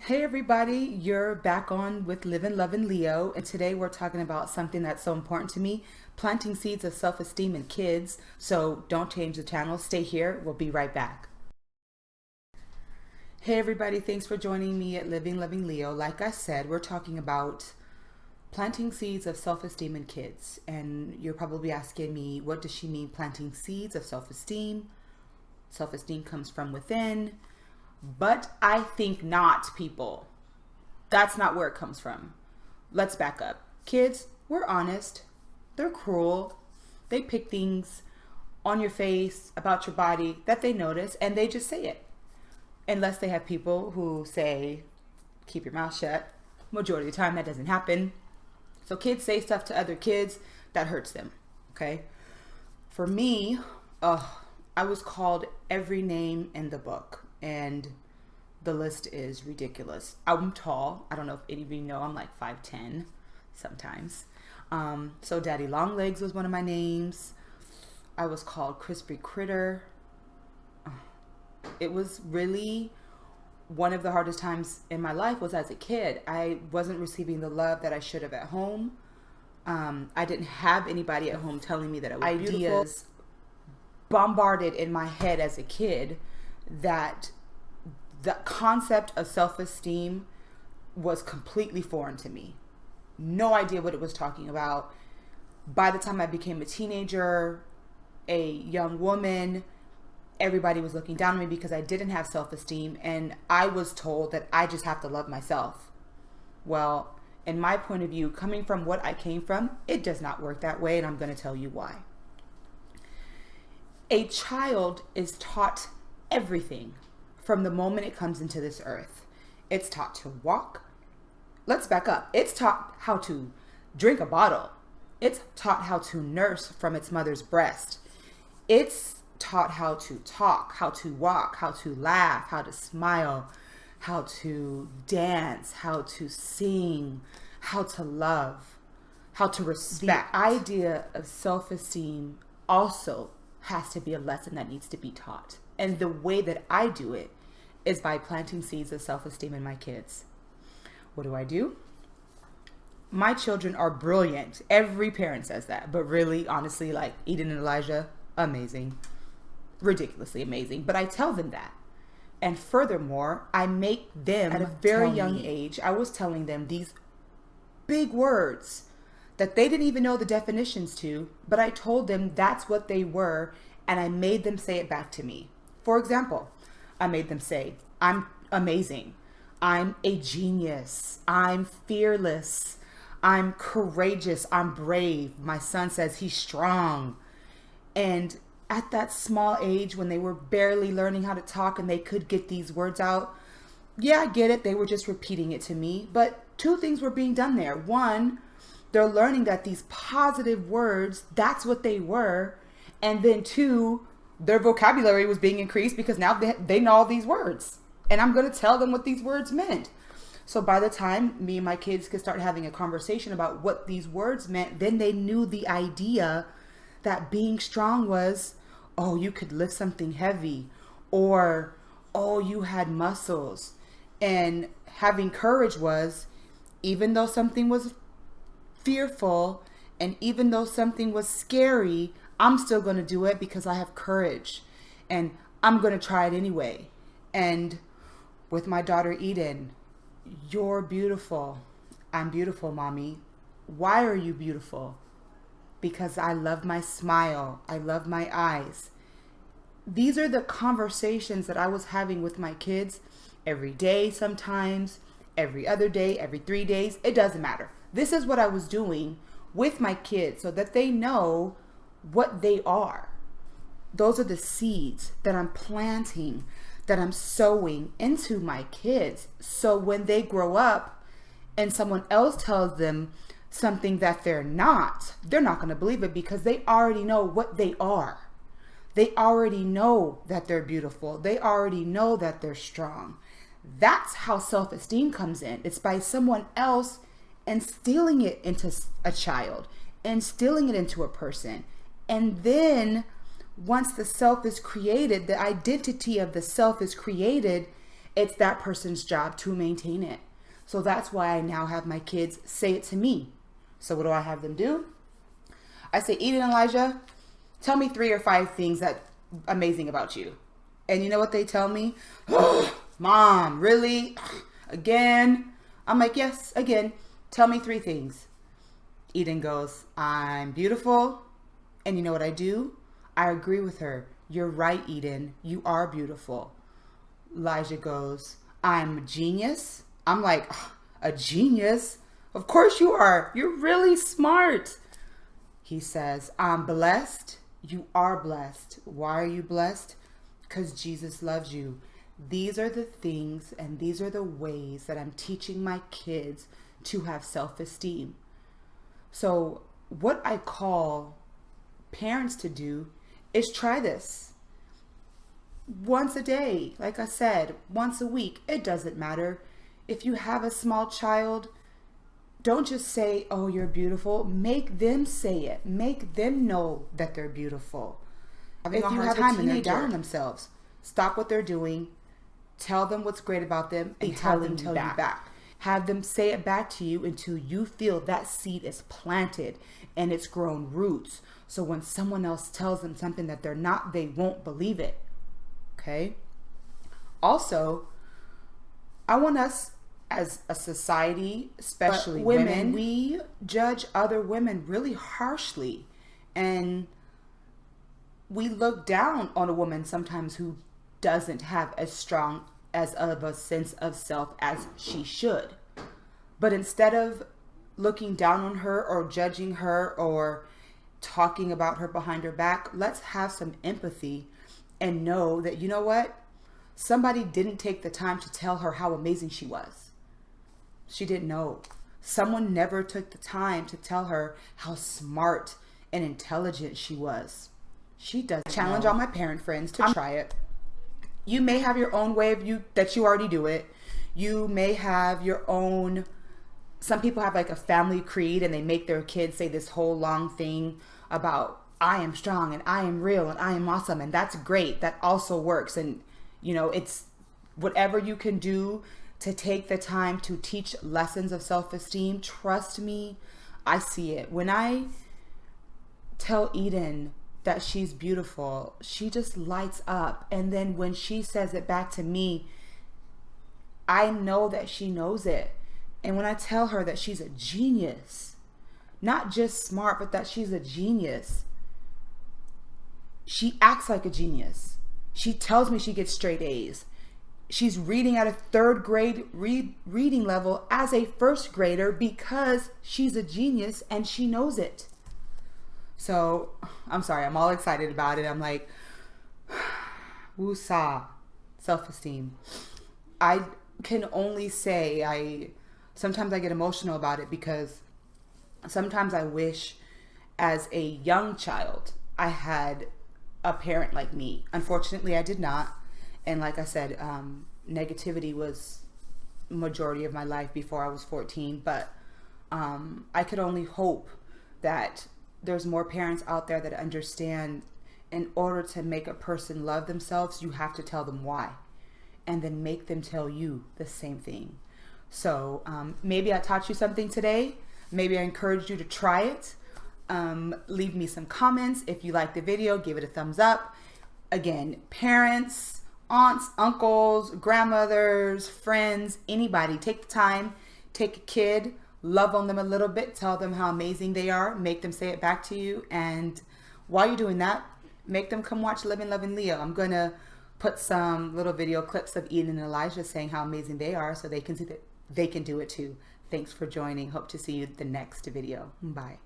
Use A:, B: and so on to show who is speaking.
A: Hey everybody, you're back on with Living, Loving Leo, and today we're talking about something that's so important to me, planting seeds of self-esteem in kids. So don't change the channel, stay here, we'll be right back. Hey everybody, thanks for joining me at Living, Loving Leo. Like I said, we're talking about planting seeds of self-esteem in kids. And you're probably asking me, what does she mean planting seeds of self-esteem? Self-esteem comes from within. But I think not, people. That's not where it comes from. Let's back up. Kids, we're honest. They're cruel. They pick things on your face, about your body, that they notice, and they just say it. Unless they have people who say, keep your mouth shut. Majority of the time, that doesn't happen. So kids say stuff to other kids that hurts them, okay? For me, I was called every name in the book, and the list is ridiculous. I'm tall. I don't know if any of you know, I'm like 5'10" sometimes. So Daddy Longlegs was one of my names. I was called Crispy Critter. It was really one of the hardest times in my life was as a kid. I wasn't receiving the love that I should have at home. I didn't have anybody at home telling me that I was beautiful. Ideas bombarded in my head as a kid that the concept of self-esteem was completely foreign to me. No idea what it was talking about. By the time I became a teenager, a young woman, everybody was looking down on me because I didn't have self-esteem, and I was told that I just have to love myself. Well, in my point of view, coming from what I came from, it does not work that way, and I'm going to tell you why. A child is taught everything from the moment it comes into this earth. It's taught to walk. Let's back up. It's taught how to drink a bottle. It's taught how to nurse from its mother's breast. It's taught how to talk, how to walk, how to laugh, how to smile, how to dance, how to sing, how to love, how to respect. The idea of self-esteem also has to be a lesson that needs to be taught. And the way that I do it is by planting seeds of self-esteem in my kids. What do? My children are brilliant. Every parent says that. But really, honestly, like Eden and Elijah, amazing. Ridiculously amazing. But I tell them that. And furthermore, I make them, at a very young age, I was telling them these big words that they didn't even know the definitions to, but I told them that's what they were, and I made them say it back to me. For example, I made them say, I'm amazing. I'm a genius. I'm fearless. I'm courageous. I'm brave. My son says he's strong. And at that small age, when they were barely learning how to talk and they could get these words out, yeah, I get it. They were just repeating it to me. But two things were being done there. One, they're learning that these positive words, that's what they were. And then two, their vocabulary was being increased because now they know all these words. And I'm going to tell them what these words meant. So by the time me and my kids could start having a conversation about what these words meant, then they knew the idea that being strong was, oh, you could lift something heavy, or, oh, you had muscles. And having courage was, even though something was fearful and even though something was scary, I'm still going to do it because I have courage and I'm going to try it anyway. And with my daughter Eden, you're beautiful. I'm beautiful, mommy. Why are you beautiful? Because I love my smile. I love my eyes. These are the conversations that I was having with my kids every day sometimes, every other day, every 3 days. It doesn't matter. This is what I was doing with my kids so that they know what they are. Those are the seeds that I'm planting, that I'm sowing into my kids. So when they grow up and someone else tells them something that they're not going to believe it because they already know what they are. They already know that they're beautiful. They already know that they're strong. That's how self-esteem comes in. It's by someone else instilling it into a child, instilling it into a person. And then once the self is created, the identity of the self is created, It's that person's job to maintain it. So that's why I now have my kids say it to me. So what do I have them do? I say, Eden, Elijah, tell me 3 or 5 things that amazing about you. And you know what they tell me? Oh, Mom, really? Again? I'm like, yes, again. Tell me 3 things. Eden goes, I'm beautiful. And you know what I do? I agree with her. You're right, Eden. You are beautiful. Elijah goes, I'm a genius. I'm like, a genius? Of course you are. You're really smart. He says, I'm blessed. You are blessed. Why are you blessed? Because Jesus loves you. These are the things and these are the ways that I'm teaching my kids to have self-esteem. So what I call parents to do is try this. Once a day, like I said, once a week, it doesn't matter. If you have a small child, don't just say, oh, you're beautiful. Make them say it. Make them know that they're beautiful. If you have a time and they're down on themselves, stop what they're doing. Tell them what's great about them and have them tell you back. Have them say it back to you until you feel that seed is planted and it's grown roots. So when someone else tells them something that they're not, they won't believe it. Okay? Also, I want us as a society, especially women, we judge other women really harshly. And we look down on a woman sometimes who doesn't have as strong as of a sense of self as she should. But instead of looking down on her or judging her or talking about her behind her back, let's have some empathy and know that, you know what? Somebody didn't take the time to tell her how amazing she was. She didn't know. Someone never took the time to tell her how smart and intelligent she was. She does challenge all my parent friends to try it. You may have your own way of that you already do it. You may have your own, some people have like a family creed and they make their kids say this whole long thing about I am strong and I am real and I am awesome, and that's great. That also works. And you know, it's whatever you can do to take the time to teach lessons of self-esteem. Trust me, I see it. When I tell Eden that she's beautiful, she just lights up. And then when she says it back to me, I know that she knows it. And when I tell her that she's a genius, not just smart, but that she's a genius, she acts like a genius. She tells me she gets straight A's. She's reading at a 3rd grade reading level as a 1st grader because she's a genius and she knows it. So, I'm sorry, I'm all excited about it. I'm like, woosah, self-esteem. I can only say sometimes I get emotional about it because sometimes I wish as a young child I had a parent like me. Unfortunately, I did not. And like I said, negativity was majority of my life before I was 14. But I could only hope that there's more parents out there that understand in order to make a person love themselves, you have to tell them why. And then make them tell you the same thing. So maybe I taught you something today. Maybe I encouraged you to try it. Leave me some comments. If you like the video, give it a thumbs up. Again, parents, aunts, uncles, grandmothers, friends, anybody, take the time, take a kid, love on them a little bit, tell them how amazing they are, make them say it back to you. And while you're doing that, make them come watch Living, Loving Leo. I'm going to put some little video clips of Eden and Elijah saying how amazing they are so they can see that they can do it too. Thanks for joining. Hope to see you the next video. Bye.